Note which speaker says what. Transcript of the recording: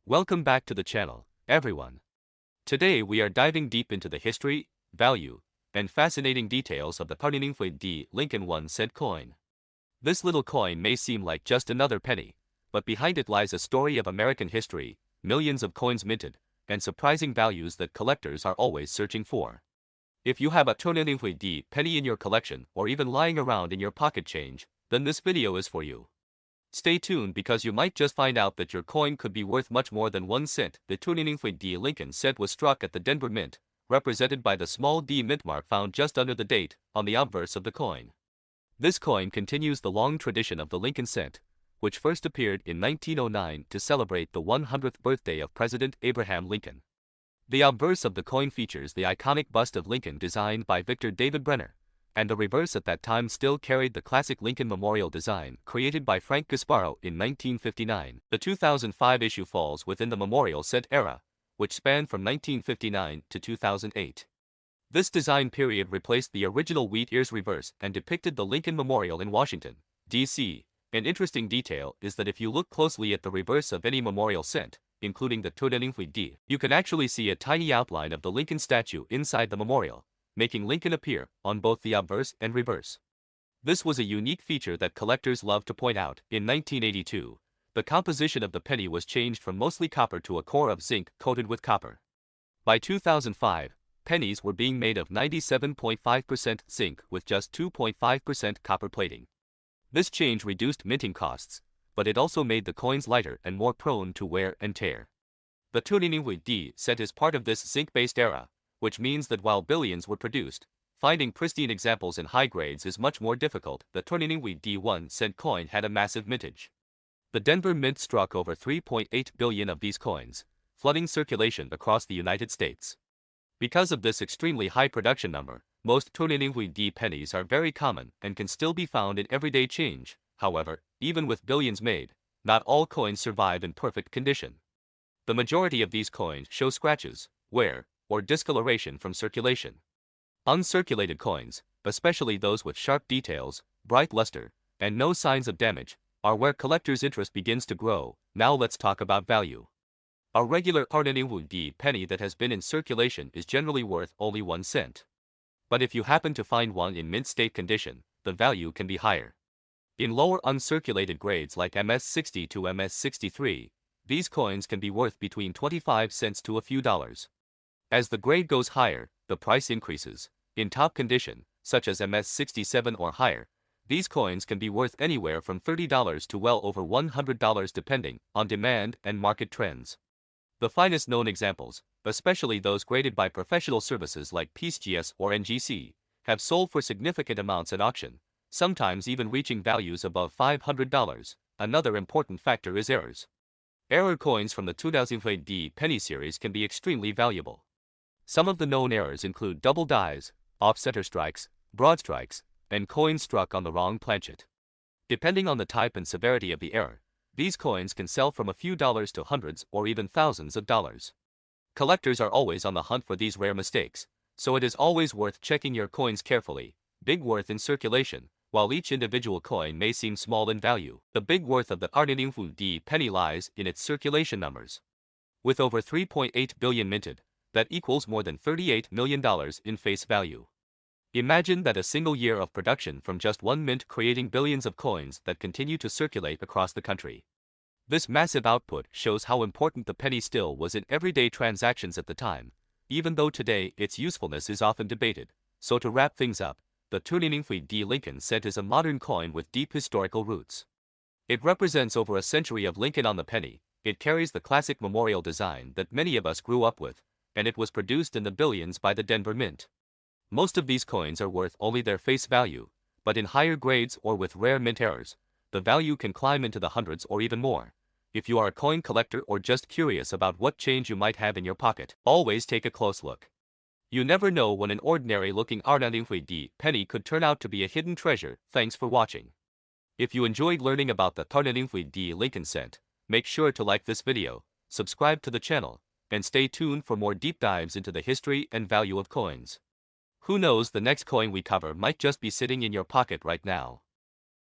Speaker 1: Welcome back to the channel, everyone. Today we are diving deep into the history, value, and fascinating details of the VDB Lincoln 1-cent coin. This little coin may seem like just another penny, but behind it lies a story of American history, millions of coins minted, and surprising values that collectors are always searching for. If you have a VDB penny in your collection or even lying around in your pocket change, then this video is for you. Stay tuned because you might just find out that your coin could be worth much more than 1 cent. The VDB Lincoln cent was struck at the Denver Mint, represented by the small d mint mark found just under the date on the obverse of the coin. This coin continues the long tradition of the Lincoln cent, which first appeared in 1909 to celebrate the 100th birthday of President Abraham Lincoln. The obverse of the coin features the iconic bust of Lincoln designed by Victor David Brenner, and the reverse at that time still carried the classic Lincoln Memorial design created by Frank Gasparo in 1959. The 2005 issue falls within the Memorial cent era, which spanned from 1959 to 2008. This design period replaced the original wheat ears reverse and depicted the Lincoln Memorial in Washington, D.C. An interesting detail is that if you look closely at the reverse of any memorial cent, including the VDB, you can actually see a tiny outline of the Lincoln statue inside the memorial, making Lincoln appear on both the obverse and reverse. This was a unique feature that collectors love to point out. In 1982, the composition of the penny was changed from mostly copper to a core of zinc coated with copper. By 2005, pennies were being made of 97.5% zinc with just 2.5% copper plating. This change reduced minting costs, but it also made the coins lighter and more prone to wear and tear. The VDB cent is part of this zinc-based era, which means that while billions were produced, finding pristine examples in high grades is much more difficult. The VDB 1-cent coin had a massive mintage. The Denver Mint struck over 3.8 billion of these coins, flooding circulation across the United States. Because of this extremely high production number, most VDB pennies are very common and can still be found in everyday change. However, even with billions made, not all coins survive in perfect condition. The majority of these coins show scratches, wear, or discoloration from circulation. Uncirculated coins, especially those with sharp details, bright luster, and no signs of damage, are where collectors' interest begins to grow. Now let's talk about value. A regular VDB penny that has been in circulation is generally worth only 1 cent. But if you happen to find one in mint state condition, the value can be higher. In lower uncirculated grades like MS-60 to MS-63, these coins can be worth between 25 cents to a few dollars. As the grade goes higher, the price increases. In top condition, such as MS-67 or higher, these coins can be worth anywhere from $30 to well over $100 depending on demand and market trends. The finest known examples, especially those graded by professional services like PCS or NGC, have sold for significant amounts at auction, sometimes even reaching values above $500. Another important factor is errors. Error coins from the VDB penny series can be extremely valuable. Some of the known errors include double dies, off-center strikes, broad strikes, and coins struck on the wrong planchet. Depending on the type and severity of the error, these coins can sell from a few dollars to hundreds or even thousands of dollars. Collectors are always on the hunt for these rare mistakes, so it is always worth checking your coins carefully. Big worth in circulation. While each individual coin may seem small in value, the big worth of the VDB penny lies in its circulation numbers. With over 3.8 billion minted, that equals more than $38 million in face value. Imagine that a single year of production from just one mint creating billions of coins that continue to circulate across the country. This massive output shows how important the penny still was in everyday transactions at the time, even though today its usefulness is often debated. So to wrap things up, the VDB Lincoln cent is a modern coin with deep historical roots. It represents over a century of Lincoln on the penny. It carries the classic memorial design that many of us grew up with, and it was produced in the billions by the Denver Mint. Most of these coins are worth only their face value, but in higher grades or with rare mint errors, the value can climb into the hundreds or even more. If you are a coin collector or just curious about what change you might have in your pocket, always take a close look. You never know when an ordinary-looking VDB penny could turn out to be a hidden treasure. Thanks for watching. If you enjoyed learning about the VDB Lincoln cent, make sure to like this video, subscribe to the channel, and stay tuned for more deep dives into the history and value of coins. Who knows, the next coin we cover might just be sitting in your pocket right now.